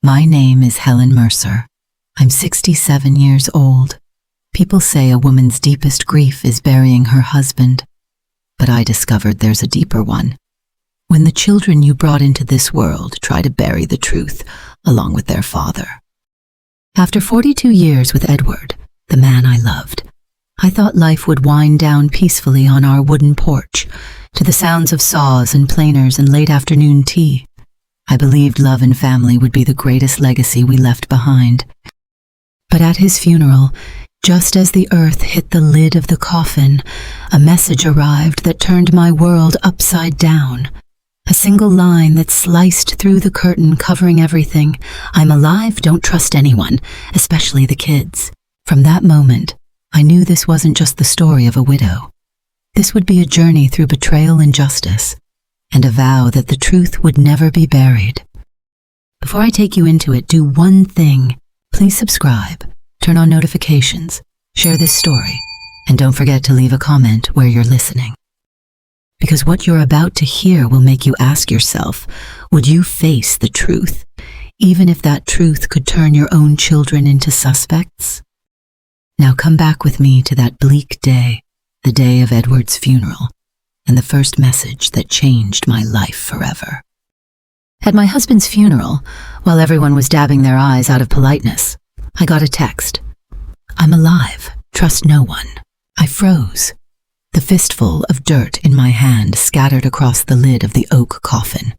My name is Helen Mercer. I'm 67 years old. People say a woman's deepest grief is burying her husband, but I discovered there's a deeper one. When the children you brought into this world try to bury the truth along with their father. After 42 years with Edward, the man I loved, I thought life would wind down peacefully on our wooden porch, to the sounds of saws and planers and late afternoon tea. I believed love and family would be the greatest legacy we left behind. But at his funeral, just as the earth hit the lid of the coffin, a message arrived that turned my world upside down. A single line that sliced through the curtain covering everything. I'm alive, don't trust anyone, especially the kids. From that moment, I knew this wasn't just the story of a widow. This would be a journey through betrayal and justice, and a vow that the truth would never be buried. Before I take you into it, do one thing. Please subscribe, turn on notifications, share this story, and don't forget to leave a comment where you're listening. Because what you're about to hear will make you ask yourself, would you face the truth, even if that truth could turn your own children into suspects? Now come back with me to that bleak day, the day of Edward's funeral, and the first message that changed my life forever. At my husband's funeral, while everyone was dabbing their eyes out of politeness, I got a text. I'm alive, trust no one. I froze. The fistful of dirt in my hand scattered across the lid of the oak coffin,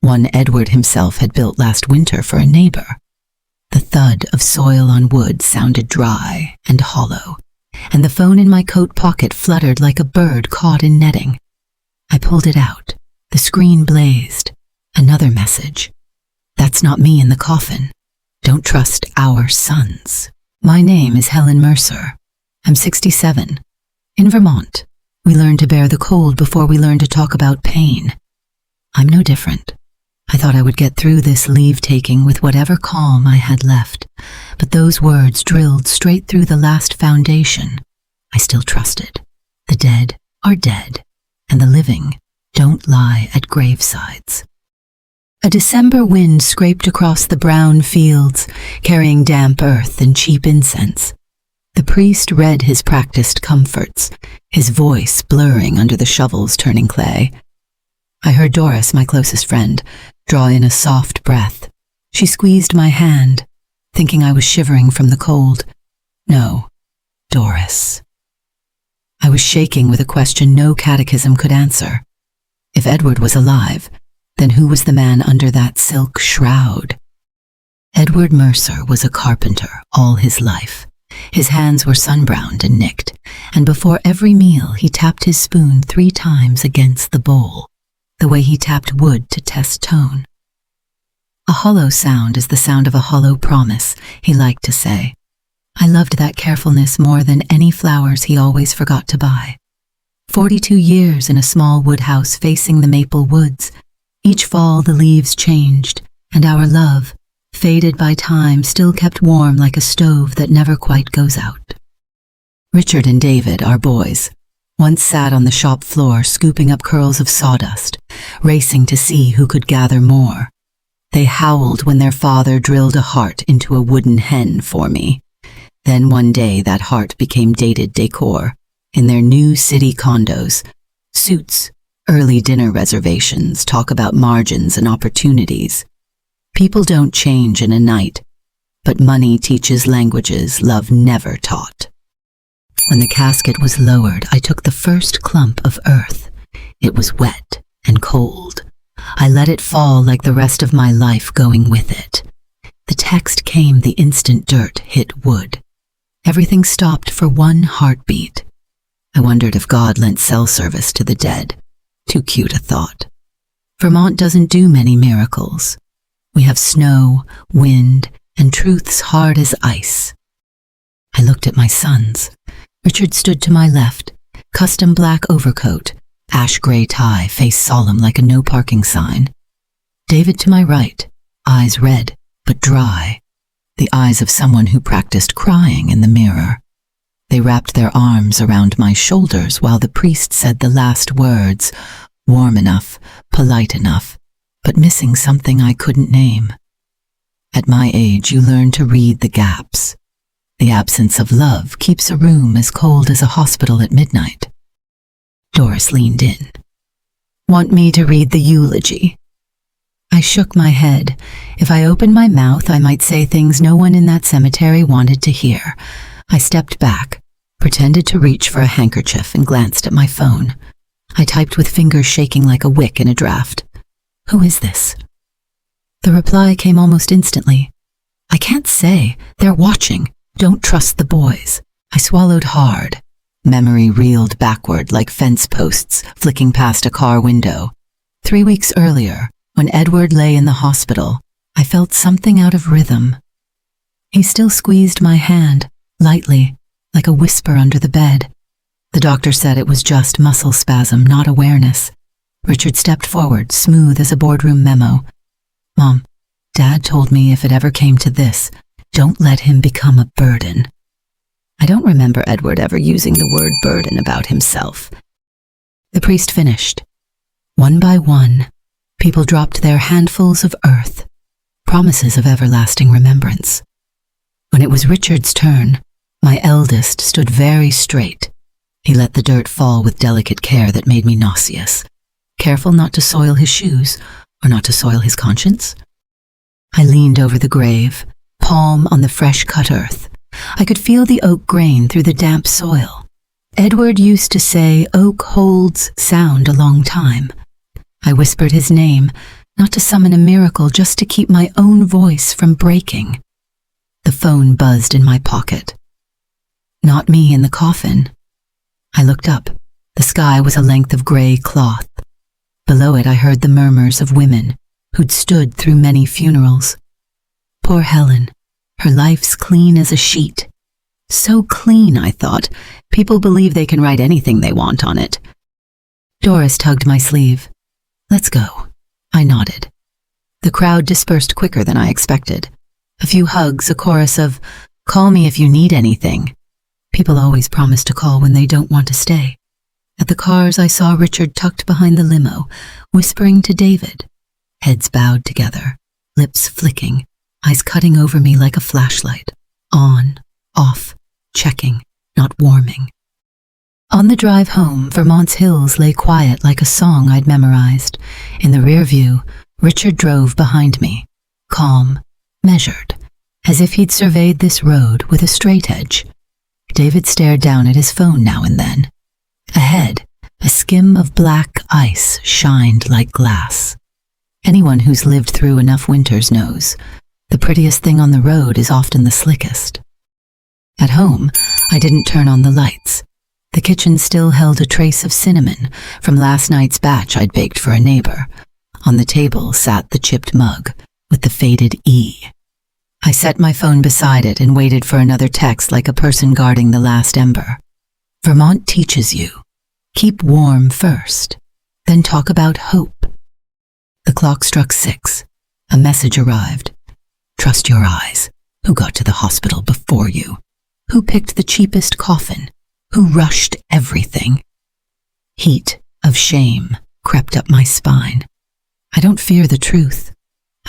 one Edward himself had built last winter for a neighbor. The thud of soil on wood sounded dry and hollow, and the phone in my coat pocket fluttered like a bird caught in netting. I pulled it out. The screen blazed. Another message. That's not me in the coffin. Don't trust our sons. My name is Helen Mercer. I'm 67. In Vermont, we learn to bear the cold before we learn to talk about pain. I'm no different. I thought I would get through this leave-taking with whatever calm I had left, but those words drilled straight through the last foundation. I still trusted. The dead are dead, and the living don't lie at gravesides. A December wind scraped across the brown fields, carrying damp earth and cheap incense. The priest read his practiced comforts, his voice blurring under the shovels turning clay. I heard Doris, my closest friend, draw in a soft breath. She squeezed my hand, thinking I was shivering from the cold. No, Doris. I was shaking with a question no catechism could answer. If Edward was alive, then who was the man under that silk shroud? Edward Mercer was a carpenter all his life. His hands were sunbrowned and nicked, and before every meal he tapped his spoon 3 times against the bowl, the way he tapped wood to test tone. A hollow sound is the sound of a hollow promise, he liked to say. I loved that carefulness more than any flowers he always forgot to buy. 42 years in a small wood house facing the maple woods. Each fall the leaves changed, and our love, faded by time, still kept warm like a stove that never quite goes out. Richard and David, our boys, once sat on the shop floor scooping up curls of sawdust, racing to see who could gather more. They howled when their father drilled a heart into a wooden hen for me. Then one day that heart became dated decor in their new city condos. Suits, early dinner reservations, talk about margins and opportunities. People don't change in a night, but money teaches languages love never taught. When the casket was lowered, I took the first clump of earth. It was wet and cold. I let it fall like the rest of my life going with it. The text came the instant dirt hit wood. Everything stopped for one heartbeat. I wondered if God lent cell service to the dead. Too cute a thought. Vermont doesn't do many miracles. We have snow, wind, and truths hard as ice. I looked at my sons. Richard stood to my left, custom black overcoat, ash gray tie, face solemn like a no parking sign. David to my right, eyes red but dry, the eyes of someone who practiced crying in the mirror. They wrapped their arms around my shoulders while the priest said the last words, warm enough, polite enough, but missing something I couldn't name. At my age, you learn to read the gaps. The absence of love keeps a room as cold as a hospital at midnight. Doris leaned in. Want me to read the eulogy? I shook my head. If I opened my mouth, I might say things no one in that cemetery wanted to hear. I stepped back, pretended to reach for a handkerchief, and glanced at my phone. I typed with fingers shaking like a wick in a draft. Who is this? The reply came almost instantly. I can't say. They're watching. Don't trust the boys. I swallowed hard. Memory reeled backward like fence posts flicking past a car window. 3 weeks earlier, when Edward lay in the hospital, I felt something out of rhythm. He still squeezed my hand, lightly, like a whisper under the bed. The doctor said it was just muscle spasm, not awareness. Richard stepped forward, smooth as a boardroom memo. Mom, Dad told me if it ever came to this, don't let him become a burden. I don't remember Edward ever using the word burden about himself. The priest finished. One by one, people dropped their handfuls of earth, promises of everlasting remembrance. When it was Richard's turn, my eldest stood very straight. He let the dirt fall with delicate care that made me nauseous, careful not to soil his shoes or not to soil his conscience. I leaned over the grave, palm on the fresh-cut earth. I could feel the oak grain through the damp soil. Edward used to say oak holds sound a long time. I whispered his name, not to summon a miracle, just to keep my own voice from breaking. The phone buzzed in my pocket. Not me in the coffin. I looked up. The sky was a length of gray cloth. Below it I heard the murmurs of women who'd stood through many funerals. Poor Helen. Her life's clean as a sheet. So clean, I thought. People believe they can write anything they want on it. Doris tugged my sleeve. Let's go. I nodded. The crowd dispersed quicker than I expected. A few hugs, a chorus of, call me if you need anything. People always promise to call when they don't want to stay. At the cars, I saw Richard tucked behind the limo, whispering to David. Heads bowed together, lips flicking, eyes cutting over me like a flashlight. On, off, checking, not warming. On the drive home, Vermont's hills lay quiet like a song I'd memorized. In the rear view, Richard drove behind me, calm, measured, as if he'd surveyed this road with a straight edge. David stared down at his phone now and then. Ahead, a skim of black ice shined like glass. Anyone who's lived through enough winters knows the prettiest thing on the road is often the slickest. At home, I didn't turn on the lights. The kitchen still held a trace of cinnamon from last night's batch I'd baked for a neighbor. On the table sat the chipped mug with the faded E. I set my phone beside it and waited for another text like a person guarding the last ember. Vermont teaches you. Keep warm first, then talk about hope. The clock struck 6. A message arrived. Trust your eyes. Who got to the hospital before you? Who picked the cheapest coffin? Who rushed everything? Heat of shame crept up my spine. I don't fear the truth.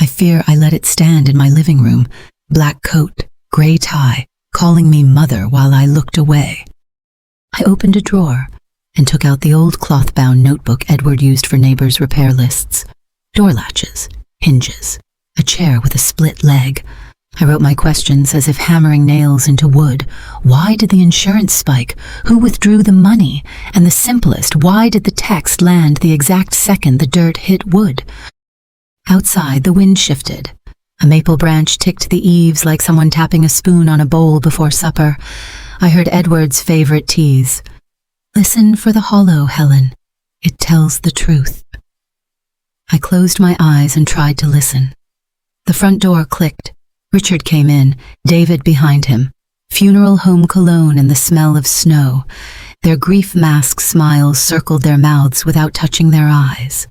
I fear I let it stand in my living room, black coat, gray tie, calling me mother while I looked away. I opened a drawer and took out the old cloth-bound notebook Edward used for neighbors' repair lists. Door latches, hinges, a chair with a split leg. I wrote my questions as if hammering nails into wood. Why did the insurance spike? Who withdrew the money? And the simplest, why did the text land the exact second the dirt hit wood? Outside, the wind shifted. A maple branch ticked the eaves like someone tapping a spoon on a bowl before supper. I heard Edward's favorite tease. Listen for the hollow, Helen. It tells the truth. I closed my eyes and tried to listen. The front door clicked. Richard came in, David behind him. Funeral home cologne and the smell of snow. Their grief-masked smiles circled their mouths without touching their eyes.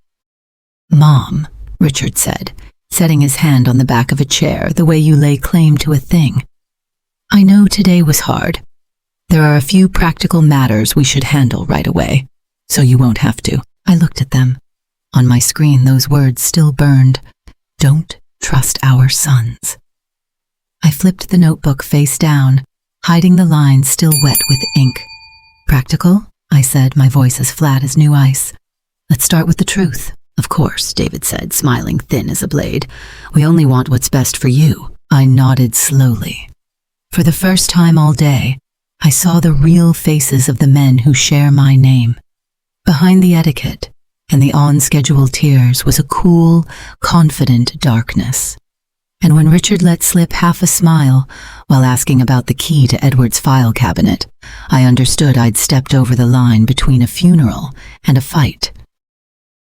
Mom, Richard said, setting his hand on the back of a chair the way you lay claim to a thing. I know today was hard. There are a few practical matters we should handle right away, so you won't have to. I looked at them. On my screen, those words still burned. Don't trust our sons. I flipped the notebook face down, hiding the lines still wet with ink. Practical? I said, my voice as flat as new ice. Let's start with the truth. Of course, David said, smiling thin as a blade. We only want what's best for you. I nodded slowly. For the first time all day, I saw the real faces of the men who share my name. Behind the etiquette and the on-schedule tears was a cool, confident darkness. And when Richard let slip half a smile while asking about the key to Edward's file cabinet, I understood I'd stepped over the line between a funeral and a fight.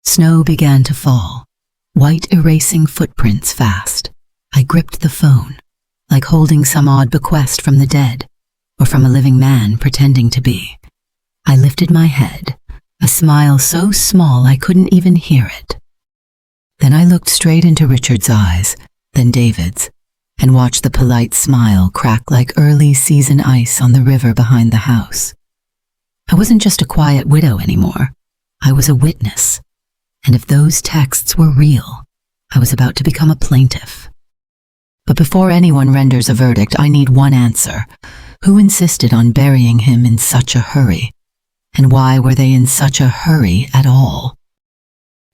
Snow began to fall, white erasing footprints fast. I gripped the phone, like holding some odd bequest from the dead, or from a living man pretending to be. I lifted my head, a smile so small I couldn't even hear it. Then I looked straight into Richard's eyes, then David's, and watched the polite smile crack like early season ice on the river behind the house. I wasn't just a quiet widow anymore. I was a witness. And if those texts were real, I was about to become a plaintiff. But before anyone renders a verdict, I need one answer. Who insisted on burying him in such a hurry? And why were they in such a hurry at all?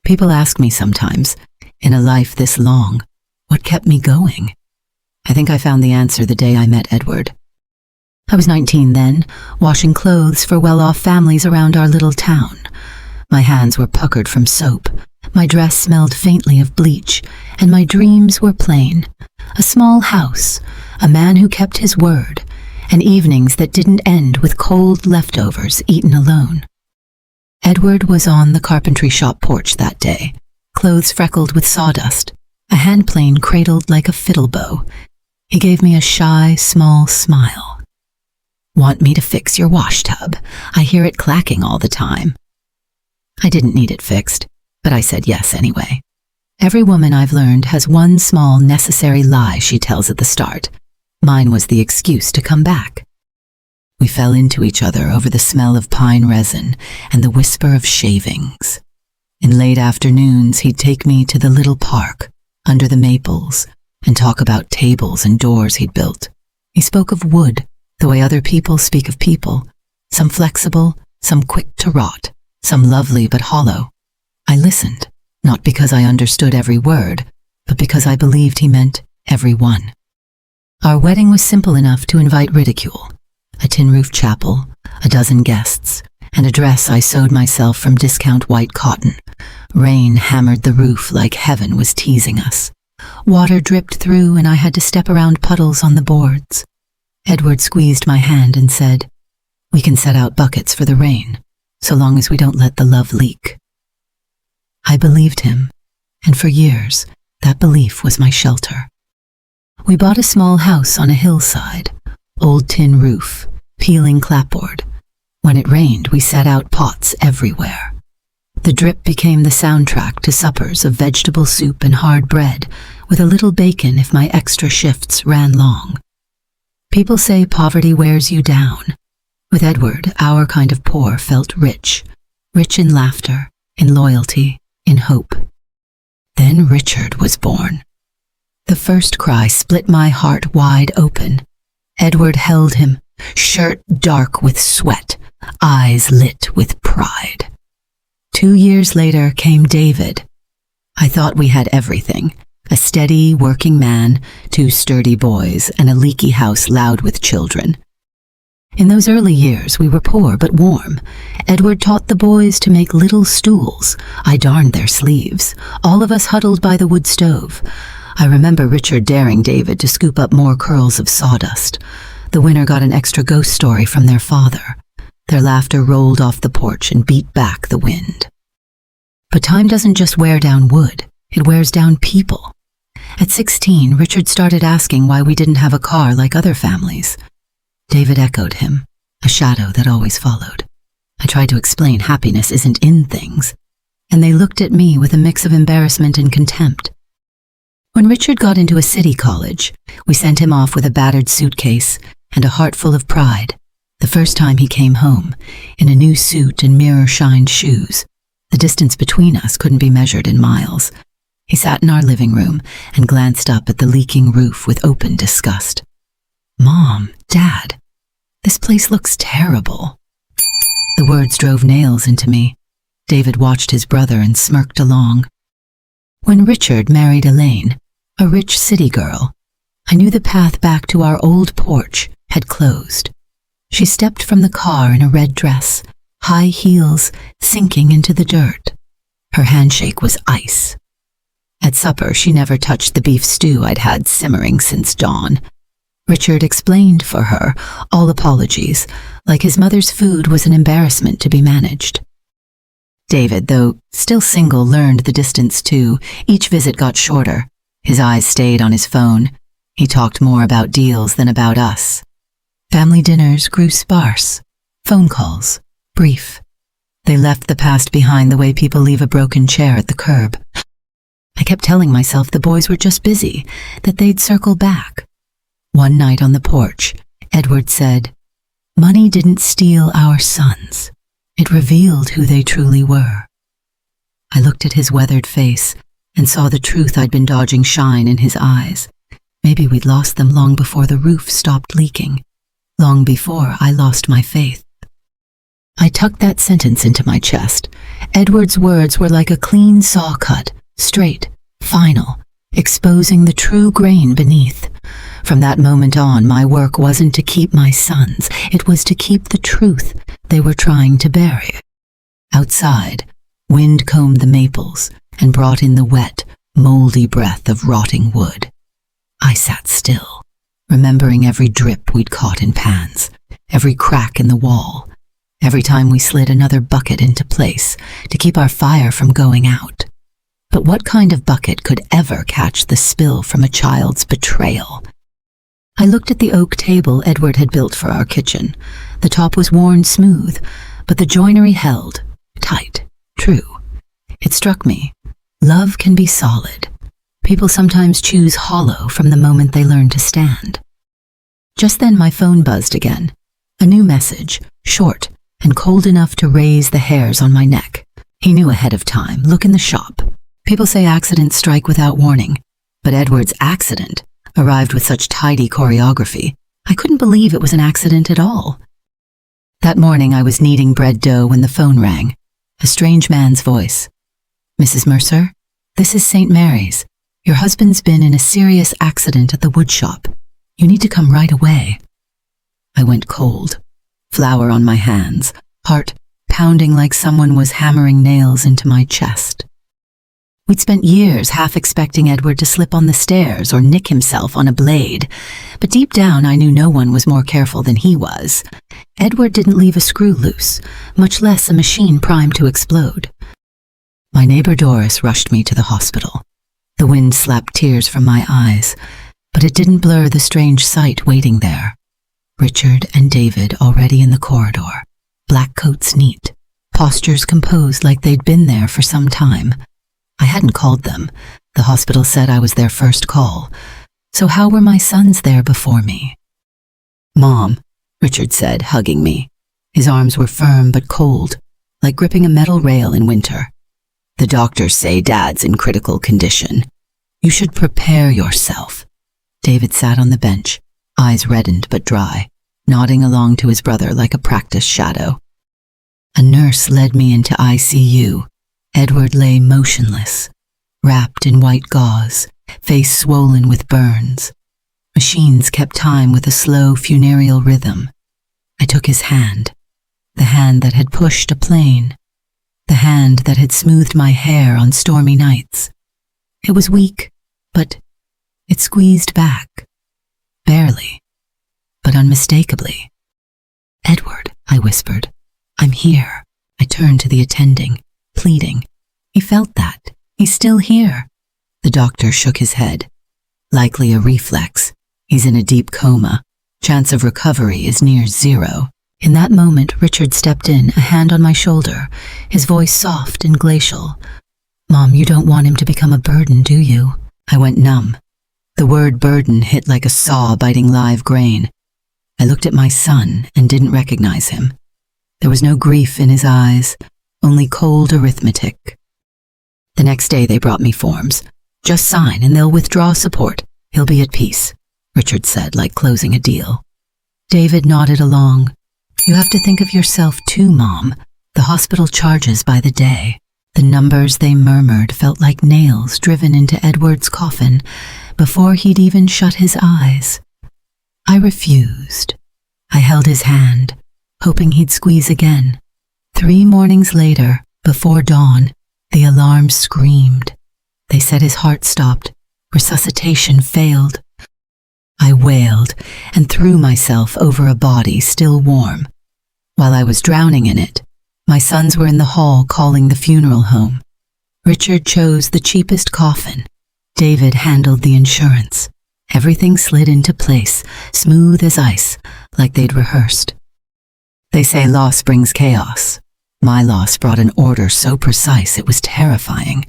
People ask me sometimes, in a life this long, what kept me going? I think I found the answer the day I met Edward. I was 19 then, washing clothes for well-off families around our little town. My hands were puckered from soap, my dress smelled faintly of bleach, and my dreams were plain. A small house, a man who kept his word, and evenings that didn't end with cold leftovers eaten alone. Edward was on the carpentry shop porch that day, clothes freckled with sawdust, a hand plane cradled like a fiddle bow. He gave me a shy, small smile. Want me to fix your wash tub? I hear it clacking all the time. I didn't need it fixed, but I said yes anyway. Every woman I've learned has one small necessary lie she tells at the start. Mine was the excuse to come back. We fell into each other over the smell of pine resin and the whisper of shavings. In late afternoons, he'd take me to the little park under the maples and talk about tables and doors he'd built. He spoke of wood the way other people speak of people, some flexible, some quick to rot, some lovely but hollow. I listened, not because I understood every word, but because I believed he meant every one. Our wedding was simple enough to invite ridicule. A tin-roof chapel, a dozen guests, and a dress I sewed myself from discount white cotton. Rain hammered the roof like heaven was teasing us. Water dripped through and I had to step around puddles on the boards. Edward squeezed my hand and said, "We can set out buckets for the rain, so long as we don't let the love leak." I believed him, and for years, that belief was my shelter. We bought a small house on a hillside, old tin roof, peeling clapboard. When it rained, we set out pots everywhere. The drip became the soundtrack to suppers of vegetable soup and hard bread, with a little bacon if my extra shifts ran long. People say poverty wears you down. With Edward, our kind of poor felt rich. Rich in laughter, in loyalty, in hope. Then Richard was born. The first cry split my heart wide open. Edward held him, shirt dark with sweat, eyes lit with pride. 2 years later came David. I thought we had everything. A steady, working man, 2 sturdy boys, and a leaky house loud with children. In those early years, we were poor but warm. Edward taught the boys to make little stools. I darned their sleeves. All of us huddled by the wood stove. I remember Richard daring David to scoop up more curls of sawdust. The winner got an extra ghost story from their father. Their laughter rolled off the porch and beat back the wind. But time doesn't just wear down wood, it wears down people. At 16, Richard started asking why we didn't have a car like other families. David echoed him, a shadow that always followed. I tried to explain happiness isn't in things, and they looked at me with a mix of embarrassment and contempt. When Richard got into a city college, we sent him off with a battered suitcase and a heart full of pride. The first time he came home, in a new suit and mirror-shined shoes, the distance between us couldn't be measured in miles. He sat in our living room and glanced up at the leaking roof with open disgust. "Mom, Dad, this place looks terrible." The words drove nails into me. David watched his brother and smirked along. When Richard married Elaine, a rich city girl, I knew the path back to our old porch had closed. She stepped from the car in a red dress, high heels sinking into the dirt. Her handshake was ice. At supper, she never touched the beef stew I'd had simmering since dawn. Richard explained for her, all apologies, like his mother's food was an embarrassment to be managed. David, though still single, learned the distance too. Each visit got shorter. His eyes stayed on his phone. He talked more about deals than about us. Family dinners grew sparse. Phone calls, brief. They left the past behind the way people leave a broken chair at the curb. I kept telling myself the boys were just busy, that they'd circle back. One night on the porch, Edward said, "Money didn't steal our sons. It revealed who they truly were." I looked at his weathered face and saw the truth I'd been dodging shine in his eyes. Maybe we'd lost them long before the roof stopped leaking, long before I lost my faith. I tucked that sentence into my chest. Edward's words were like a clean saw cut, straight, final, exposing the true grain beneath. From that moment on, my work wasn't to keep my sons, it was to keep the truth they were trying to bury. Outside, wind combed the maples and brought in the wet, moldy breath of rotting wood. I sat still, remembering every drip we'd caught in pans, every crack in the wall, every time we slid another bucket into place to keep our fire from going out. But what kind of bucket could ever catch the spill from a child's betrayal? I looked at the oak table Edward had built for our kitchen. The top was worn smooth, but the joinery held, tight, true. It struck me. Love can be solid. People sometimes choose hollow from the moment they learn to stand. Just then my phone buzzed again. A new message, short and cold enough to raise the hairs on my neck. He knew ahead of time. "Look in the shop. People say accidents strike without warning, but Edward's accident arrived with such tidy choreography. I couldn't believe it was an accident at all." That morning I was kneading bread dough when the phone rang. A strange man's voice. "Mrs. Mercer, this is St. Mary's. Your husband's been in a serious accident at the wood shop. You need to come right away." I went cold, flour on my hands, heart pounding like someone was hammering nails into my chest. We'd spent years half expecting Edward to slip on the stairs or nick himself on a blade, but deep down I knew no one was more careful than he was. Edward didn't leave a screw loose, much less a machine primed to explode. My neighbor Doris rushed me to the hospital. The wind slapped tears from my eyes, but it didn't blur the strange sight waiting there. Richard and David already in the corridor, black coats neat, postures composed like they'd been there for some time. I hadn't called them. The hospital said I was their first call. So how were my sons there before me? "Mom," Richard said, hugging me. His arms were firm but cold, like gripping a metal rail in winter. "The doctors say Dad's in critical condition. You should prepare yourself." David sat on the bench, eyes reddened but dry, nodding along to his brother like a practiced shadow. A nurse led me into ICU. Edward lay motionless, wrapped in white gauze, face swollen with burns. Machines kept time with a slow funereal rhythm. I took his hand, the hand that had pushed a plane, the hand that had smoothed my hair on stormy nights. It was weak, but it squeezed back, barely, but unmistakably. "Edward," I whispered, "I'm here." I turned to the attending, pleading. He felt that. "He's still here." The doctor shook his head. "Likely a reflex. He's in a deep coma. Chance of recovery is near zero." In that moment, Richard stepped in, a hand on my shoulder, his voice soft and glacial. "Mom, you don't want him to become a burden, do you?" I went numb. The word burden hit like a saw biting live grain. I looked at my son and didn't recognize him. There was no grief in his eyes, only cold arithmetic. The next day they brought me forms. Just sign and they'll withdraw support. He'll be at peace, Richard said, like closing a deal. David nodded along. You have to think of yourself too, Mom. The hospital charges by the day. The numbers they murmured felt like nails driven into Edward's coffin before he'd even shut his eyes. I refused. I held his hand, hoping he'd squeeze again. 3 mornings later, before dawn, the alarm screamed. They said his heart stopped. Resuscitation failed. I wailed and threw myself over a body still warm. While I was drowning in it, my sons were in the hall calling the funeral home. Richard chose the cheapest coffin. David handled the insurance. Everything slid into place, smooth as ice, like they'd rehearsed. They say loss brings chaos. My loss brought an order so precise it was terrifying.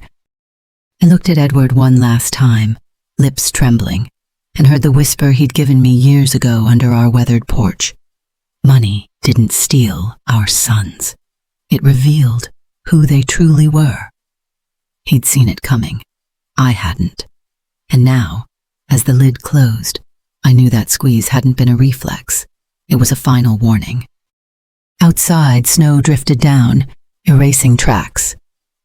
I looked at Edward one last time, lips trembling, and heard the whisper he'd given me years ago under our weathered porch. Money didn't steal our sons. It revealed who they truly were. He'd seen it coming. I hadn't. And now, as the lid closed, I knew that squeeze hadn't been a reflex. It was a final warning. Outside, snow drifted down, erasing tracks.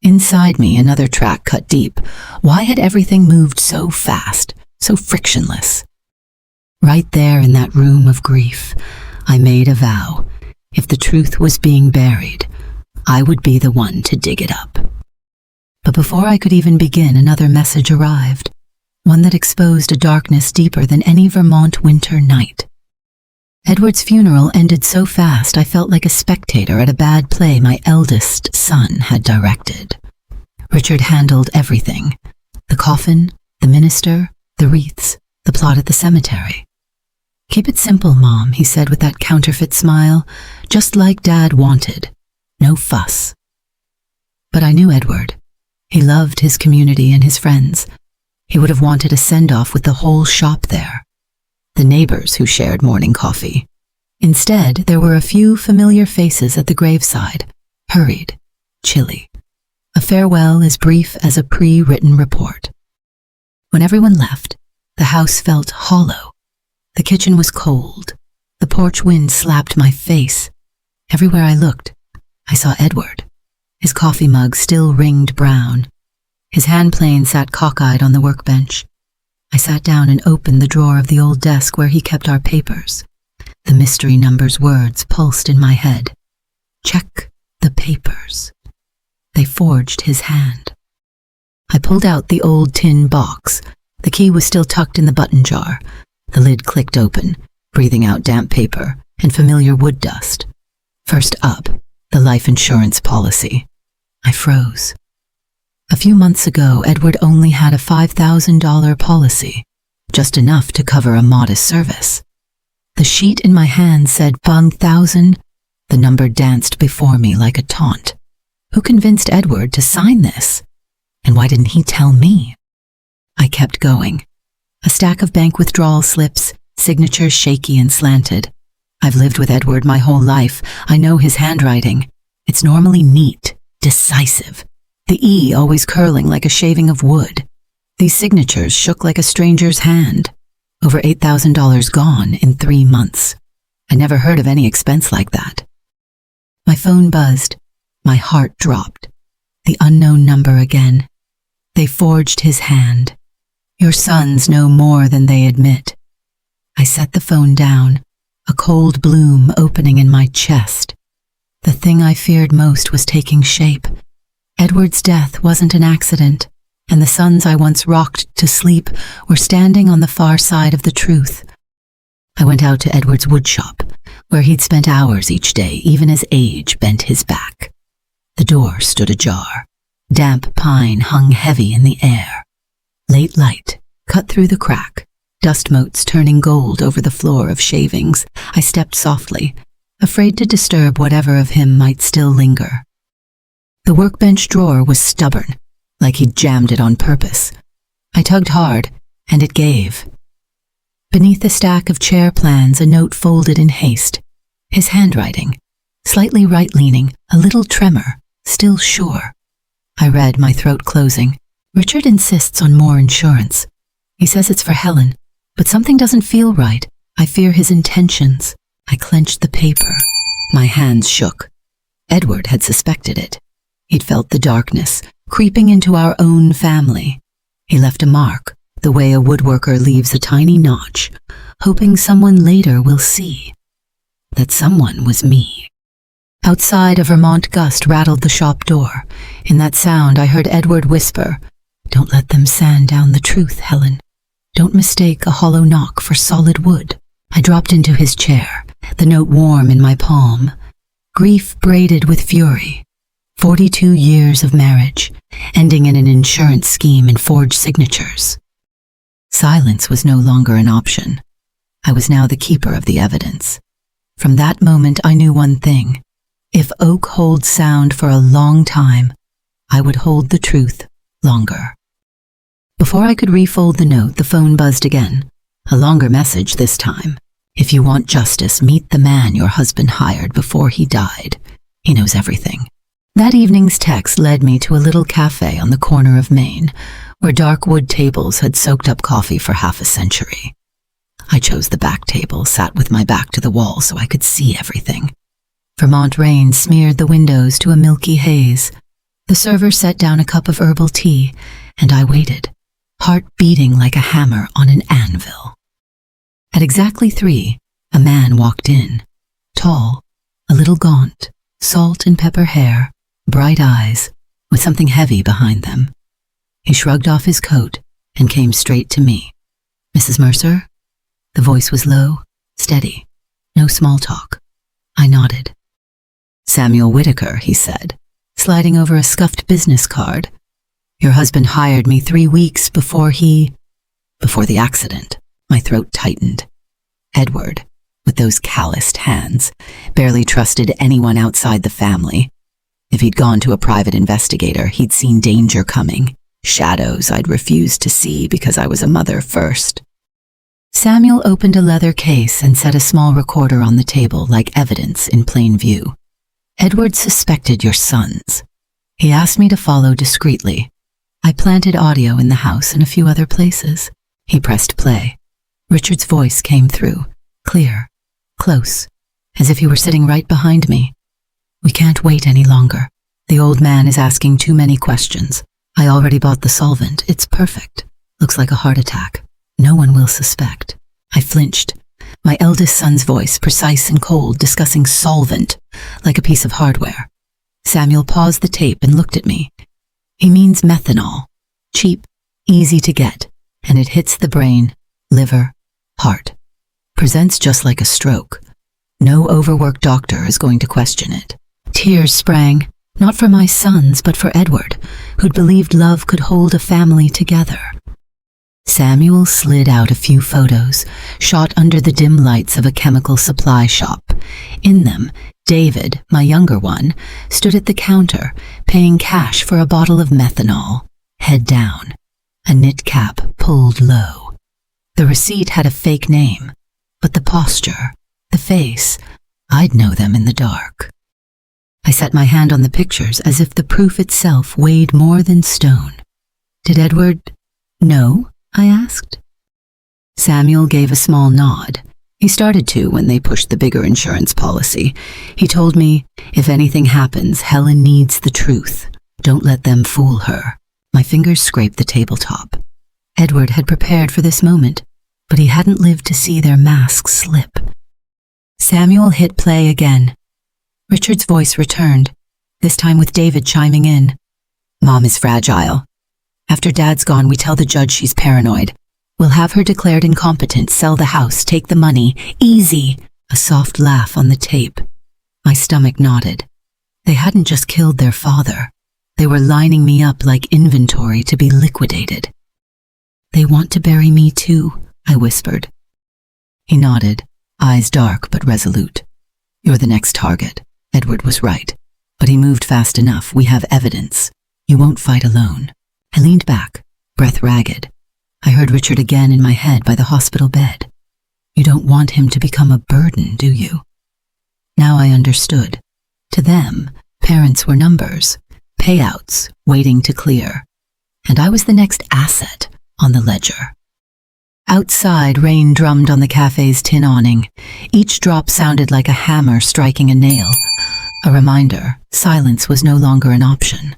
Inside me, another track cut deep. Why had everything moved so fast, so frictionless? Right there in that room of grief, I made a vow. If the truth was being buried, I would be the one to dig it up. But before I could even begin, another message arrived, one that exposed a darkness deeper than any Vermont winter night. Edward's funeral ended so fast I felt like a spectator at a bad play my eldest son had directed. Richard handled everything: the coffin, the minister, the wreaths, the plot at the cemetery. Keep it simple, Mom, he said with that counterfeit smile, just like Dad wanted. No fuss. But I knew Edward. He loved his community and his friends. He would have wanted a send-off with the whole shop there. The neighbors who shared morning coffee. Instead, there were a few familiar faces at the graveside, hurried, chilly. A farewell as brief as a pre-written report. When everyone left, the house felt hollow. The kitchen was cold. The porch wind slapped my face. Everywhere I looked, I saw Edward. His coffee mug still ringed brown. His handplane sat cockeyed on the workbench. I sat down and opened the drawer of the old desk where he kept our papers. The mystery number's words pulsed in my head. Check the papers. They forged his hand. I pulled out the old tin box. The key was still tucked in the button jar. The lid clicked open, breathing out damp paper and familiar wood dust. First up, the life insurance policy. I froze. A few months ago, Edward only had a $5,000 policy, just enough to cover a modest service. The sheet in my hand said 1,000. The number danced before me like a taunt. Who convinced Edward to sign this? And why didn't he tell me? I kept going. A stack of bank withdrawal slips, signatures shaky and slanted. I've lived with Edward my whole life. I know his handwriting. It's normally neat, decisive. The E always curling like a shaving of wood. These signatures shook like a stranger's hand. Over $8,000 gone in 3 months. I never heard of any expense like that. My phone buzzed. My heart dropped. The unknown number again. They forged his hand. Your sons know more than they admit. I set the phone down, a cold bloom opening in my chest. The thing I feared most was taking shape. Edward's death wasn't an accident, and the sons I once rocked to sleep were standing on the far side of the truth. I went out to Edward's woodshop, where he'd spent hours each day, even as age bent his back. The door stood ajar. Damp pine hung heavy in the air. Late light cut through the crack, dust motes turning gold over the floor of shavings. I stepped softly, afraid to disturb whatever of him might still linger. The workbench drawer was stubborn, like he'd jammed it on purpose. I tugged hard, and it gave. Beneath the stack of chair plans, a note folded in haste. His handwriting, slightly right-leaning, a little tremor, still sure. I read, my throat closing. Richard insists on more insurance. He says it's for Helen, but something doesn't feel right. I fear his intentions. I clenched the paper. My hands shook. Edward had suspected it. He'd felt the darkness creeping into our own family. He left a mark, the way a woodworker leaves a tiny notch, hoping someone later will see. That someone was me. Outside, a Vermont gust rattled the shop door. In that sound, I heard Edward whisper, "Don't let them sand down the truth, Helen. Don't mistake a hollow knock for solid wood." I dropped into his chair, the note warm in my palm. Grief braided with fury. 42 years of marriage, ending in an insurance scheme and forged signatures. Silence was no longer an option. I was now the keeper of the evidence. From that moment, I knew one thing. If oak holds sound for a long time, I would hold the truth longer. Before I could refold the note, the phone buzzed again. A longer message this time. "If you want justice, meet the man your husband hired before he died. He knows everything." That evening's text led me to a little cafe on the corner of Main, where dark wood tables had soaked up coffee for half a century. I chose the back table, sat with my back to the wall so I could see everything. Vermont rain smeared the windows to a milky haze. The server set down a cup of herbal tea, and I waited, heart beating like a hammer on an anvil. At exactly 3, a man walked in. Tall, a little gaunt, salt and pepper hair, bright eyes, with something heavy behind them. He shrugged off his coat and came straight to me. "Mrs. Mercer?" The voice was low, steady, no small talk. I nodded. "Samuel Whitaker," he said, sliding over a scuffed business card. "Your husband hired me 3 weeks before the accident." My throat tightened. Edward, with those calloused hands, barely trusted anyone outside the family. If he'd gone to a private investigator, he'd seen danger coming, shadows I'd refused to see because I was a mother first. Samuel opened a leather case and set a small recorder on the table like evidence in plain view. "Edward suspected your sons. He asked me to follow discreetly. I planted audio in the house and a few other places." He pressed play. Richard's voice came through, clear, close, as if he were sitting right behind me. "We can't wait any longer. The old man is asking too many questions. I already bought the solvent. It's perfect. Looks like a heart attack. No one will suspect." I flinched. My eldest son's voice, precise and cold, discussing solvent, like a piece of hardware. Samuel paused the tape and looked at me. "He means methanol. Cheap, easy to get, and it hits the brain, liver, heart. Presents just like a stroke. No overworked doctor is going to question it." Tears sprang, not for my sons, but for Edward, who'd believed love could hold a family together. Samuel slid out a few photos, shot under the dim lights of a chemical supply shop. In them, David, my younger one, stood at the counter, paying cash for a bottle of methanol, head down, a knit cap pulled low. The receipt had a fake name, but the posture, the face, I'd know them in the dark. I set my hand on the pictures as if the proof itself weighed more than stone. "Did Edward know?" I asked. Samuel gave a small nod. He started to when they pushed the bigger insurance policy. He told me, "If anything happens, Helen needs the truth. Don't let them fool her." My fingers scraped the tabletop. Edward had prepared for this moment, but he hadn't lived to see their masks slip. Samuel hit play again. Richard's voice returned, this time with David chiming in. "Mom is fragile. After Dad's gone, we tell the judge she's paranoid. We'll have her declared incompetent, sell the house, take the money. Easy!" A soft laugh on the tape. My stomach knotted. They hadn't just killed their father. They were lining me up like inventory to be liquidated. "They want to bury me too," I whispered. He nodded, eyes dark but resolute. "You're the next target." Edward was right, but he moved fast enough. "We have evidence. You won't fight alone." I leaned back, breath ragged. I heard Richard again in my head by the hospital bed. "You don't want him to become a burden, do you?" Now I understood. To them, parents were numbers, payouts waiting to clear. and I was the next asset on the ledger. Outside, rain drummed on the cafe's tin awning. Each drop sounded like a hammer striking a nail. A reminder, silence was no longer an option.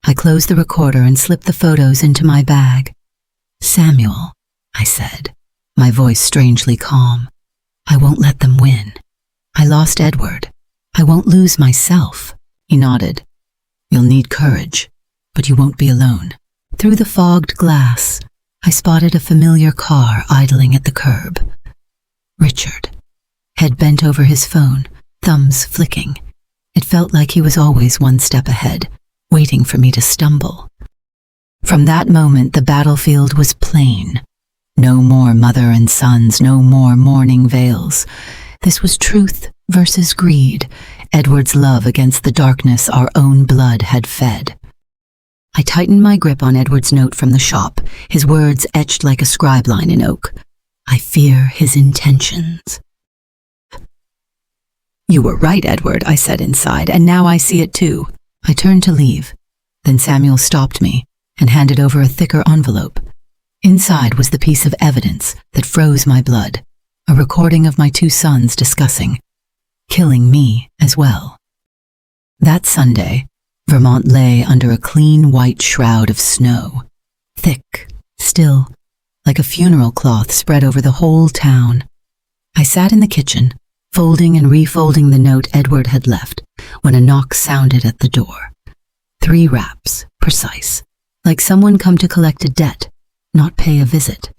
I closed the recorder and slipped the photos into my bag. "Samuel," I said, my voice strangely calm. "I won't let them win. I lost Edward. I won't lose myself." He nodded. "You'll need courage, but you won't be alone." Through the fogged glass, I spotted a familiar car idling at the curb. Richard, head bent over his phone, thumbs flicking. It felt like he was always one step ahead, waiting for me to stumble. From that moment, the battlefield was plain. No more mother and sons, no more mourning veils. This was truth versus greed, Edward's love against the darkness our own blood had fed. I tightened my grip on Edward's note from the shop, his words etched like a scribe line in oak. "I fear his intentions." "You were right, Edward," I said inside, "and now I see it too." I turned to leave. Then Samuel stopped me and handed over a thicker envelope. Inside was the piece of evidence that froze my blood, a recording of my 2 sons discussing killing me as well. That Sunday, Vermont lay under a clean white shroud of snow, thick, still, like a funeral cloth spread over the whole town. I sat in the kitchen, folding and refolding the note Edward had left, when a knock sounded at the door. 3 raps, precise, like someone come to collect a debt, not pay a visit.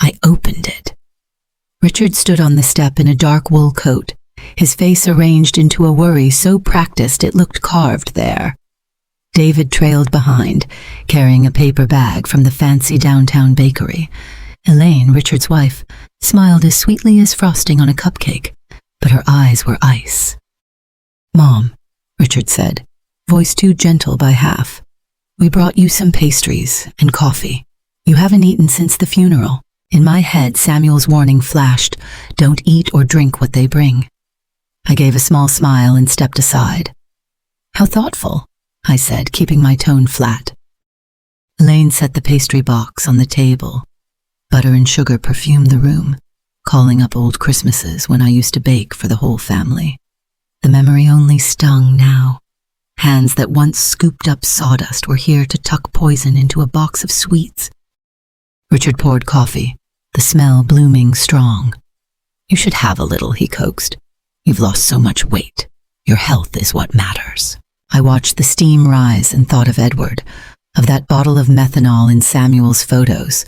I opened it. Richard stood on the step in a dark wool coat, his face arranged into a worry so practiced it looked carved there. David trailed behind, carrying a paper bag from the fancy downtown bakery. Elaine, Richard's wife, smiled as sweetly as frosting on a cupcake, but her eyes were ice. "Mom," Richard said, voice too gentle by half, "we brought you some pastries and coffee. You haven't eaten since the funeral." In my head, Samuel's warning flashed, "Don't eat or drink what they bring." I gave a small smile and stepped aside. "How thoughtful," I said, keeping my tone flat. Elaine set the pastry box on the table. Butter and sugar perfumed the room, calling up old Christmases when I used to bake for the whole family. The memory only stung now. Hands that once scooped up sawdust were here to tuck poison into a box of sweets. Richard poured coffee, the smell blooming strong. "You should have a little," he coaxed. "You've lost so much weight. Your health is what matters." I watched the steam rise and thought of Edward, of that bottle of methanol in Samuel's photos.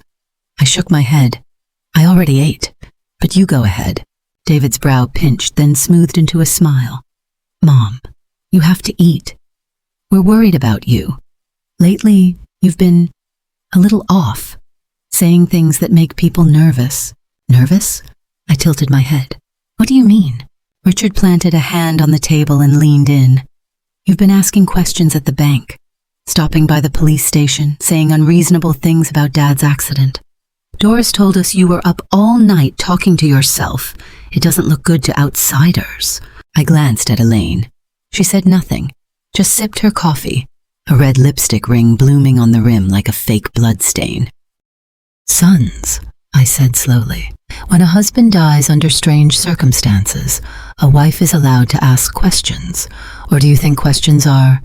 I shook my head. "I already ate, but you go ahead." David's brow pinched, then smoothed into a smile. "Mom, you have to eat. We're worried about you. Lately, you've been a little off, saying things that make people nervous." "Nervous?" I tilted my head. "What do you mean?" Richard planted a hand on the table and leaned in. "You've been asking questions at the bank, stopping by the police station, saying unreasonable things about Dad's accident. Doris told us you were up all night talking to yourself. It doesn't look good to outsiders." I glanced at Elaine. She said nothing, just sipped her coffee, a red lipstick ring blooming on the rim like a fake bloodstain. "Sons," I said slowly. "When a husband dies under strange circumstances, a wife is allowed to ask questions. Or do you think questions are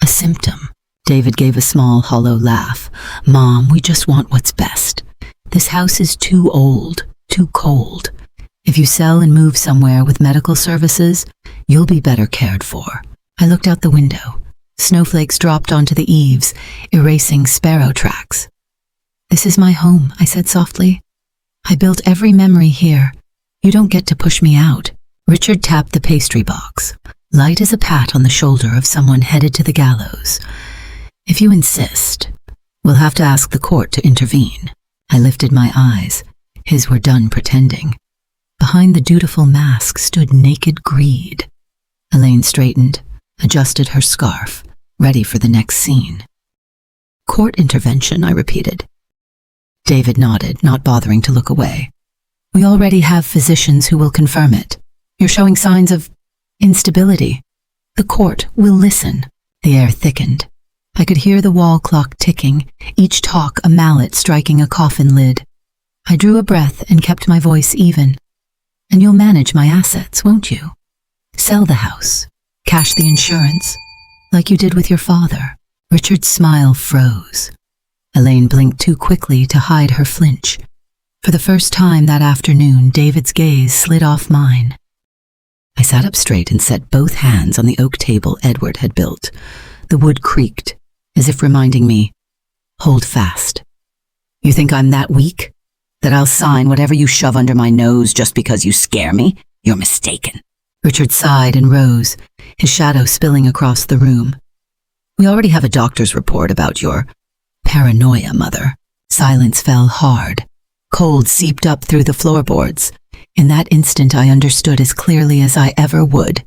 a symptom?" David gave a small, hollow laugh. "Mom, we just want what's best. This house is too old, too cold. If you sell and move somewhere with medical services, you'll be better cared for." I looked out the window. Snowflakes dropped onto the eaves, erasing sparrow tracks. "This is my home," I said softly. "I built every memory here. You don't get to push me out." Richard tapped the pastry box, light as a pat on the shoulder of someone headed to the gallows. "If you insist, we'll have to ask the court to intervene." I lifted my eyes. His were done pretending. Behind the dutiful mask stood naked greed. Elaine straightened, adjusted her scarf, ready for the next scene. "Court intervention," I repeated. David nodded, not bothering to look away. "We already have physicians who will confirm it. You're showing signs of instability. The court will listen." The air thickened. I could hear the wall clock ticking, each talk a mallet striking a coffin lid. I drew a breath and kept my voice even. And you'll manage my assets, won't you? Sell the house, cash the insurance, like you did with your father. Richard's smile froze. Elaine blinked too quickly to hide her flinch. For the first time that afternoon, David's gaze slid off mine. I sat up straight and set both hands on the oak table Edward had built. The wood creaked, as if reminding me, hold fast. You think I'm that weak? That I'll sign whatever you shove under my nose just because you scare me? You're mistaken. Richard sighed and rose, his shadow spilling across the room. We already have a doctor's report about your paranoia, Mother. Silence fell hard. Cold seeped up through the floorboards. In that instant I understood as clearly as I ever would.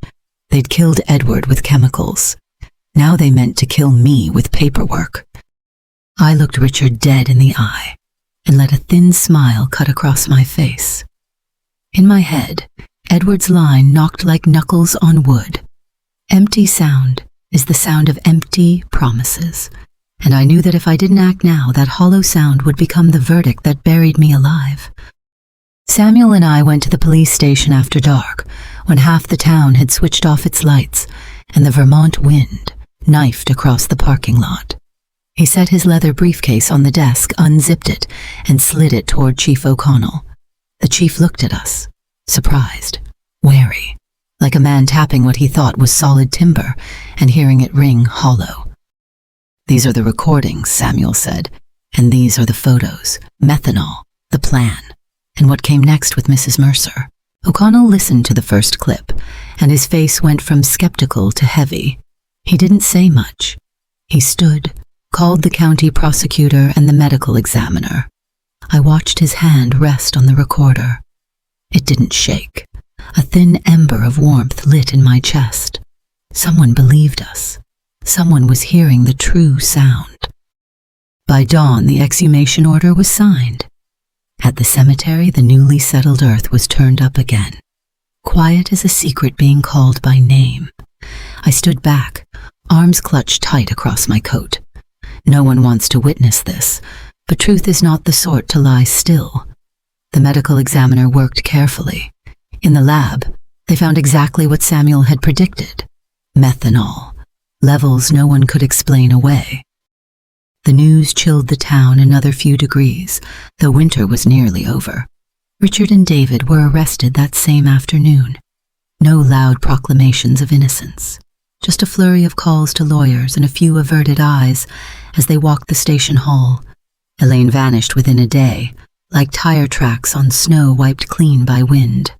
They'd killed Edward with chemicals. Now they meant to kill me with paperwork. I looked Richard dead in the eye and let a thin smile cut across my face. In my head, Edward's line knocked like knuckles on wood. Empty sound is the sound of empty promises, and I knew that if I didn't act now, that hollow sound would become the verdict that buried me alive. Samuel and I went to the police station after dark, when half the town had switched off its lights, and the Vermont wind knifed across the parking lot. He set his leather briefcase on the desk, unzipped it, and slid it toward Chief O'Connell. The chief looked at us, surprised, wary, like a man tapping what he thought was solid timber and hearing it ring hollow. These are the recordings, Samuel said, and these are the photos, methanol, the plan, and what came next with Mrs. Mercer. O'Connell listened to the first clip, and his face went from skeptical to heavy. He didn't say much. He stood, called the county prosecutor and the medical examiner. I watched his hand rest on the recorder. It didn't shake. A thin ember of warmth lit in my chest. Someone believed us. Someone was hearing the true sound. By dawn, the exhumation order was signed. At the cemetery, the newly settled earth was turned up again, quiet as a secret being called by name. I stood back, arms clutched tight across my coat. No one wants to witness this, but truth is not the sort to lie still. The medical examiner worked carefully. In the lab, they found exactly what Samuel had predicted: methanol, levels no one could explain away. The news chilled the town another few degrees, though winter was nearly over. Richard and David were arrested that same afternoon. No loud proclamations of innocence, just a flurry of calls to lawyers and a few averted eyes as they walked the station hall. Elaine vanished within a day, like tire tracks on snow wiped clean by wind.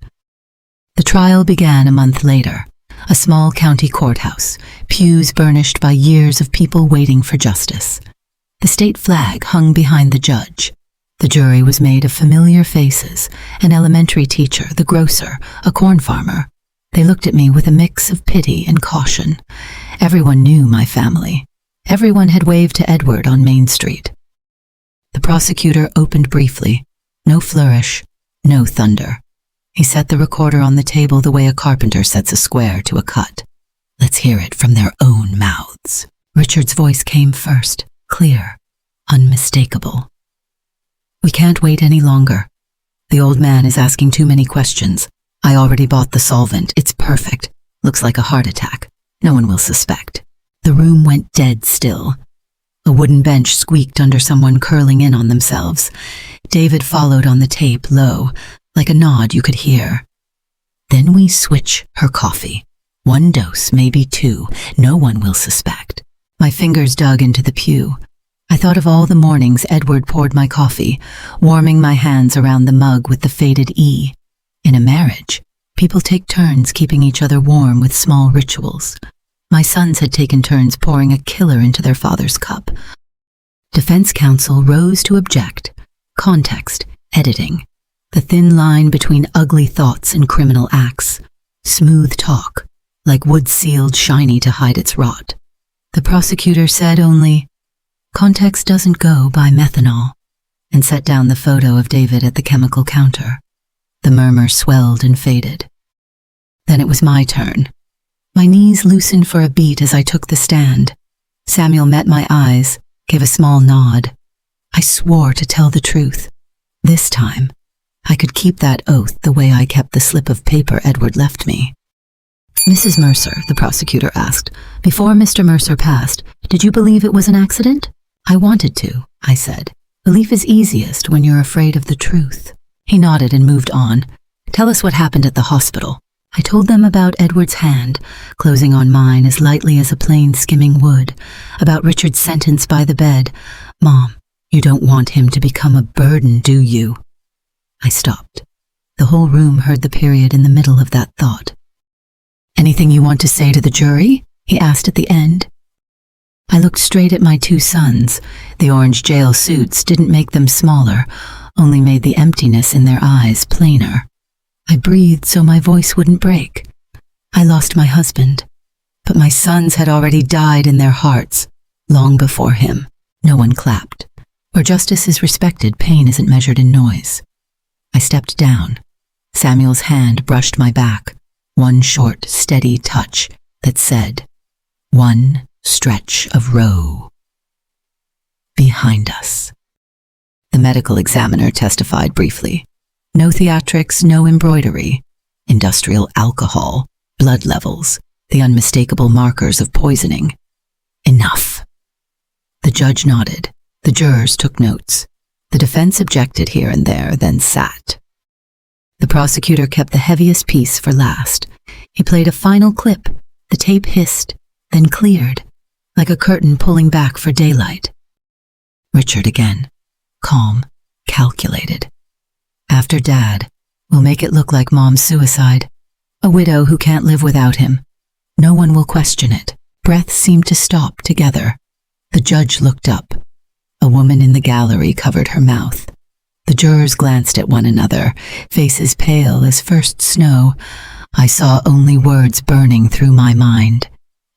The trial began a month later, a small county courthouse, pews burnished by years of people waiting for justice. The state flag hung behind the judge. The jury was made of familiar faces: an elementary teacher, the grocer, a corn farmer. They looked at me with a mix of pity and caution. Everyone knew my family. Everyone had waved to Edward on Main Street. The prosecutor opened briefly. No flourish, no thunder. He set the recorder on the table the way a carpenter sets a square to a cut. Let's hear it from their own mouths. Richard's voice came first, clear, unmistakable. We can't wait any longer. The old man is asking too many questions. I already bought the solvent. It's perfect. Looks like a heart attack. No one will suspect. The room went dead still. A wooden bench squeaked under someone curling in on themselves. David followed on the tape, low, like a nod you could hear. Then we switch her coffee. 1 dose, maybe 2. No one will suspect. My fingers dug into the pew. I thought of all the mornings Edward poured my coffee, warming my hands around the mug with the faded E. In a marriage, people take turns keeping each other warm with small rituals. My sons had taken turns pouring a killer into their father's cup. Defense counsel rose to object. Context, editing. The thin line between ugly thoughts and criminal acts. Smooth talk, like wood sealed shiny to hide its rot. The prosecutor said only, "Context doesn't go by methanol," and set down the photo of David at the chemical counter. The murmur swelled and faded. Then it was my turn. My knees loosened for a beat as I took the stand. Samuel met my eyes, gave a small nod. I swore to tell the truth. This time, I could keep that oath the way I kept the slip of paper Edward left me. Mrs. Mercer, the prosecutor asked, before Mr. Mercer passed, did you believe it was an accident? I wanted to, I said. Belief is easiest when you're afraid of the truth. He nodded and moved on. Tell us what happened at the hospital. I told them about Edward's hand, closing on mine as lightly as a plane skimming would, about Richard's sentence by the bed. Mom, you don't want him to become a burden, do you? I stopped. The whole room heard the period in the middle of that thought. Anything you want to say to the jury? He asked at the end. I looked straight at my two sons. The orange jail suits didn't make them smaller, only made the emptiness in their eyes plainer. I breathed so my voice wouldn't break. I lost my husband, but my sons had already died in their hearts, long before him. No one clapped. Where justice is respected, pain isn't measured in noise. I stepped down. Samuel's hand brushed my back, one short, steady touch that said, one stretch of row. Behind us. The medical examiner testified briefly. No theatrics, no embroidery. Industrial alcohol, blood levels, the unmistakable markers of poisoning. Enough. The judge nodded. The jurors took notes. The defense objected here and there, then sat. The prosecutor kept the heaviest piece for last. He played a final clip. The tape hissed, then cleared, like a curtain pulling back for daylight. Richard again, calm, calculated. After Dad, we'll make it look like Mom's suicide. A widow who can't live without him. No one will question it. Breaths seemed to stop together. The judge looked up. A woman in the gallery covered her mouth. The jurors glanced at one another, faces pale as first snow. I saw only words burning through my mind.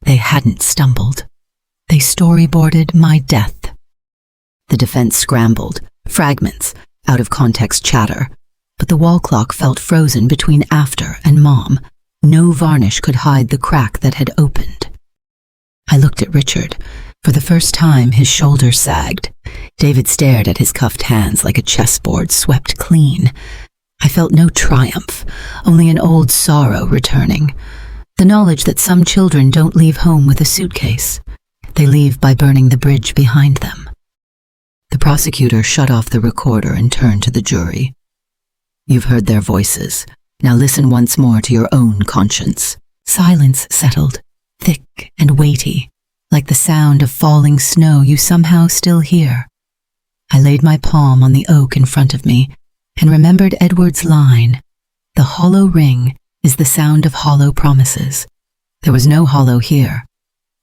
They hadn't stumbled. They storyboarded my death. The defense scrambled, fragments, out of context chatter, but the wall clock felt frozen between after and Mom. No varnish could hide the crack that had opened. I looked at Richard. For the first time, his shoulders sagged. David stared at his cuffed hands like a chessboard swept clean. I felt no triumph, only an old sorrow returning. The knowledge that some children don't leave home with a suitcase. They leave by burning the bridge behind them. The prosecutor shut off the recorder and turned to the jury. You've heard their voices. Now listen once more to your own conscience. Silence settled, thick and weighty, like the sound of falling snow you somehow still hear. I laid my palm on the oak in front of me and remembered Edward's line, "The hollow ring is the sound of hollow promises." There was no hollow here,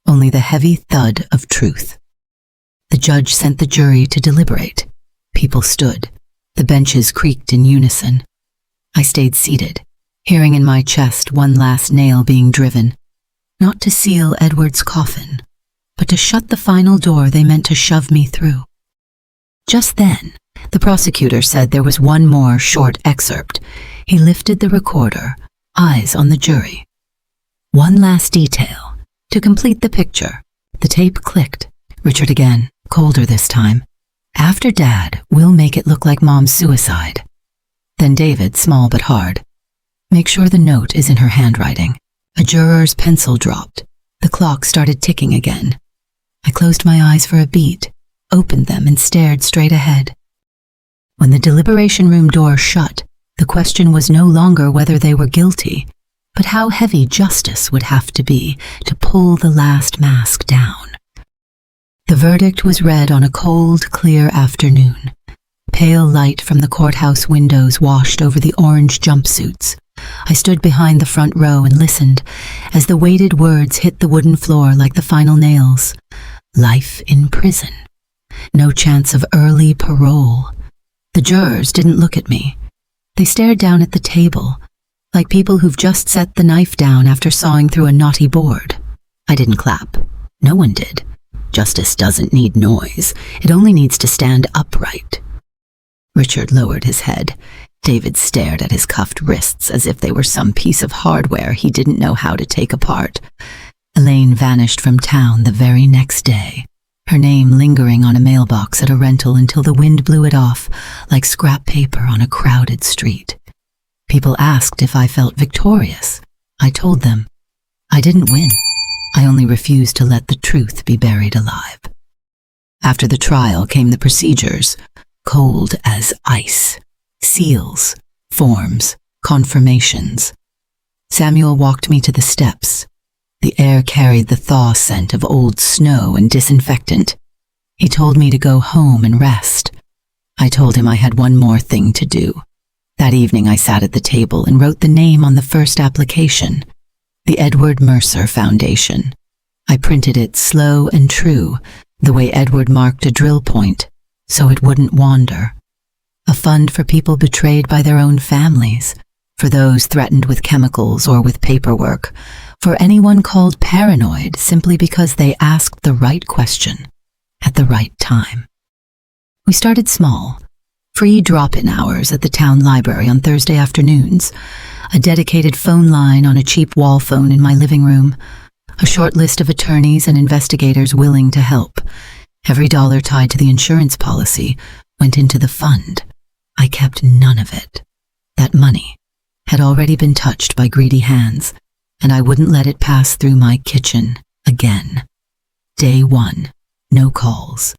only the heavy thud of truth. The judge sent the jury to deliberate. People stood. The benches creaked in unison. I stayed seated, hearing in my chest one last nail being driven, not to seal Edward's coffin, but to shut the final door they meant to shove me through. Just then, the prosecutor said there was one more short excerpt. He lifted the recorder, eyes on the jury. One last detail, to complete the picture. The tape clicked. Richard again, colder this time. After Dad, we'll make it look like Mom's suicide. Then David, small but hard. Make sure the note is in her handwriting. A juror's pencil dropped. The clock started ticking again. I closed my eyes for a beat, opened them and stared straight ahead. When the deliberation room door shut, the question was no longer whether they were guilty, but how heavy justice would have to be to pull the last mask down. The verdict was read on a cold, clear afternoon. Pale light from the courthouse windows washed over the orange jumpsuits. I stood behind the front row and listened as the weighted words hit the wooden floor like the final nails. Life in prison. No chance of early parole. The jurors didn't look at me. They stared down at the table, like people who've just set the knife down after sawing through a knotty board. I didn't clap. No one did. Justice doesn't need noise. It only needs to stand upright. Richard lowered his head. David stared at his cuffed wrists as if they were some piece of hardware he didn't know how to take apart. Elaine vanished from town the very next day, her name lingering on a mailbox at a rental until the wind blew it off like scrap paper on a crowded street. People asked if I felt victorious. I told them I didn't win. I only refused to let the truth be buried alive. After the trial came the procedures, cold as ice. Seals, forms, confirmations. Samuel walked me to the steps. The air carried the thaw scent of old snow and disinfectant. He told me to go home and rest. I told him I had one more thing to do. That evening I sat at the table and wrote the name on the first application, the Edward Mercer Foundation. I printed it slow and true, the way Edward marked a drill point, so it wouldn't wander. A fund for people betrayed by their own families, for those threatened with chemicals or with paperwork, for anyone called paranoid simply because they asked the right question at the right time. We started small. Free drop-in hours at the town library on Thursday afternoons, a dedicated phone line on a cheap wall phone in my living room, a short list of attorneys and investigators willing to help. Every dollar tied to the insurance policy went into the fund. I kept none of it. That money had already been touched by greedy hands, and I wouldn't let it pass through my kitchen again. Day 1, no calls.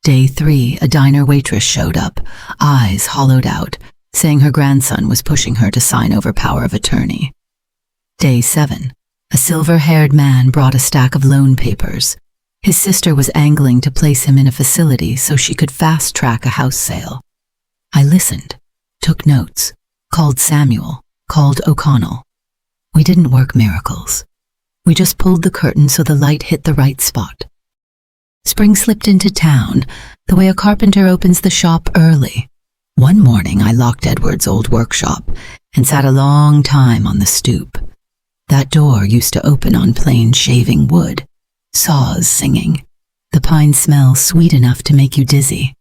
Day 3, a diner waitress showed up, eyes hollowed out, saying her grandson was pushing her to sign over power of attorney. Day 7, a silver-haired man brought a stack of loan papers. His sister was angling to place him in a facility so she could fast-track a house sale. I listened, took notes, called Samuel, called O'Connell. We didn't work miracles. We just pulled the curtain so the light hit the right spot. Spring slipped into town, the way a carpenter opens the shop early. One morning I locked Edward's old workshop and sat a long time on the stoop. That door used to open on plain shaving wood, saws singing, the pine smell sweet enough to make you dizzy.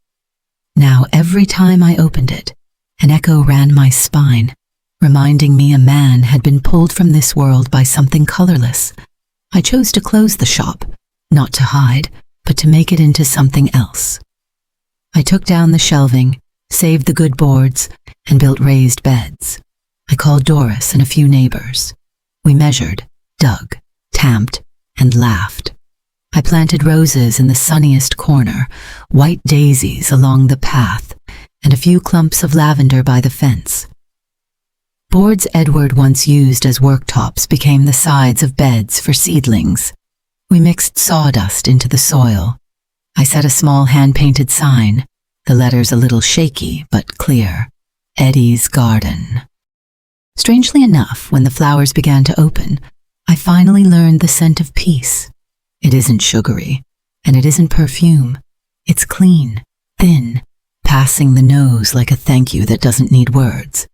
Now every time I opened it, an echo ran my spine, reminding me a man had been pulled from this world by something colorless. I chose to close the shop, not to hide, but to make it into something else. I took down the shelving, saved the good boards, and built raised beds. I called Doris and a few neighbors. We measured, dug, tamped, and laughed. I planted roses in the sunniest corner, white daisies along the path, and a few clumps of lavender by the fence. Boards Edward once used as worktops became the sides of beds for seedlings. We mixed sawdust into the soil. I set a small hand-painted sign, the letters a little shaky but clear, Eddie's Garden. Strangely enough, when the flowers began to open, I finally learned the scent of peace. It isn't sugary, and it isn't perfume. It's clean, thin, passing the nose like a thank you that doesn't need words.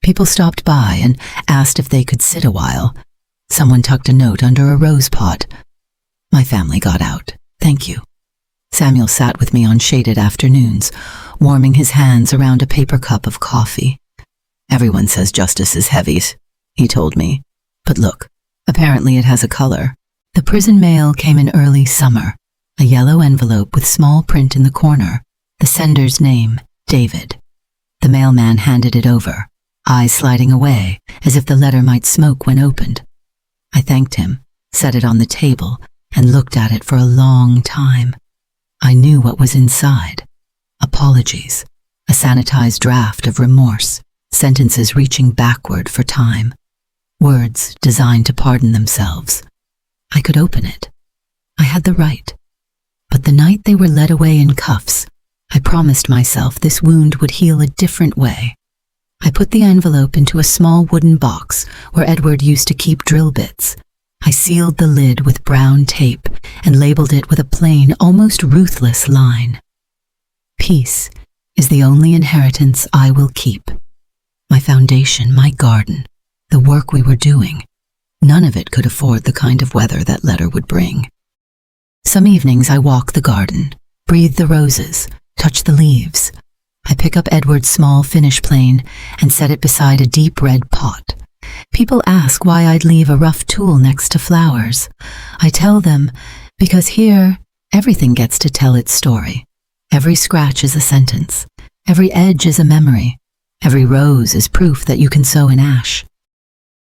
People stopped by and asked if they could sit a while. Someone tucked a note under a rose pot. My family got out, thank you. Samuel sat with me on shaded afternoons, warming his hands around a paper cup of coffee. Everyone says justice is heavy, he told me. But look, apparently it has a color. The prison mail came in early summer, a yellow envelope with small print in the corner, the sender's name, David. The mailman handed it over, eyes sliding away, as if the letter might smoke when opened. I thanked him, set it on the table, and looked at it for a long time. I knew what was inside. Apologies, a sanitized draft of remorse, sentences reaching backward for time, words designed to pardon themselves. I could open it. I had the right. But the night they were led away in cuffs, I promised myself this wound would heal a different way. I put the envelope into a small wooden box where Edward used to keep drill bits. I sealed the lid with brown tape and labeled it with a plain, almost ruthless line. Peace is the only inheritance I will keep. My foundation, my garden, the work we were doing. None of it could afford the kind of weather that letter would bring. Some evenings I walk the garden, breathe the roses, touch the leaves. I pick up Edward's small finish plane and set it beside a deep red pot. People ask why I'd leave a rough tool next to flowers. I tell them, because here, everything gets to tell its story. Every scratch is a sentence. Every edge is a memory. Every rose is proof that you can sow in ash.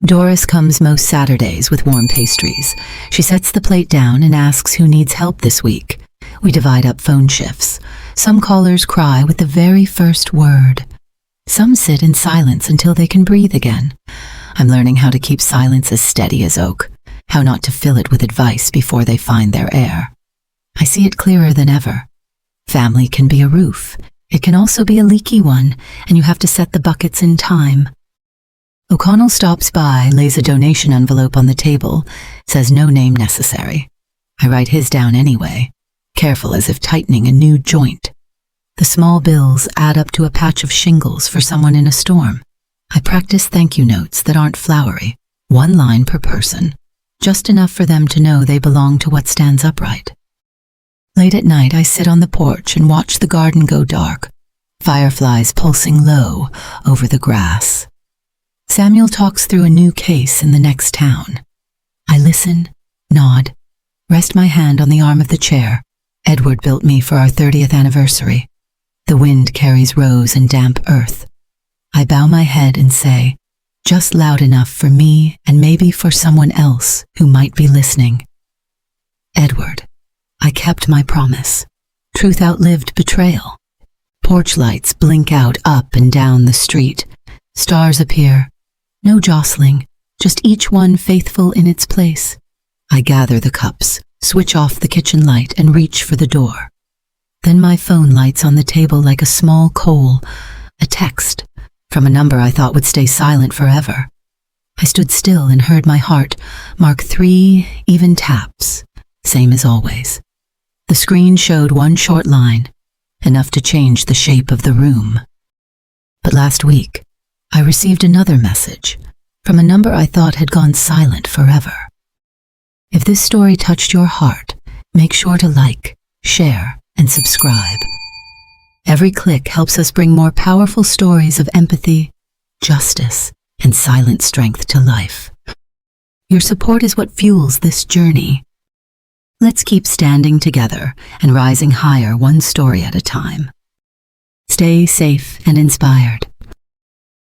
Doris comes most Saturdays with warm pastries. She sets the plate down and asks who needs help this week. We divide up phone shifts. Some callers cry with the very first word. Some sit in silence until they can breathe again. I'm learning how to keep silence as steady as oak, how not to fill it with advice before they find their air. I see it clearer than ever. Family can be a roof. It can also be a leaky one, and you have to set the buckets in time. O'Connell stops by, lays a donation envelope on the table, says no name necessary. I write his down anyway, careful as if tightening a new joint. The small bills add up to a patch of shingles for someone in a storm. I practice thank you notes that aren't flowery, 1 line per person, just enough for them to know they belong to what stands upright. Late at night, I sit on the porch and watch the garden go dark, fireflies pulsing low over the grass. Samuel talks through a new case in the next town. I listen, nod, rest my hand on the arm of the chair Edward built me for our 30th anniversary. The wind carries rose and damp earth. I bow my head and say, just loud enough for me and maybe for someone else who might be listening. Edward, I kept my promise. Truth outlived betrayal. Porch lights blink out up and down the street. Stars appear. No jostling, just each one faithful in its place. I gather the cups, switch off the kitchen light, and reach for the door. Then my phone lights on the table like a small coal, a text from a number I thought would stay silent forever. I stood still and heard my heart mark 3 even taps, same as always. The screen showed 1 short line, enough to change the shape of the room. But last week, I received another message from a number I thought had gone silent forever. If this story touched your heart, make sure to like, share, and subscribe. Every click helps us bring more powerful stories of empathy, justice, and silent strength to life. Your support is what fuels this journey. Let's keep standing together and rising higher, one story at a time. Stay safe and inspired.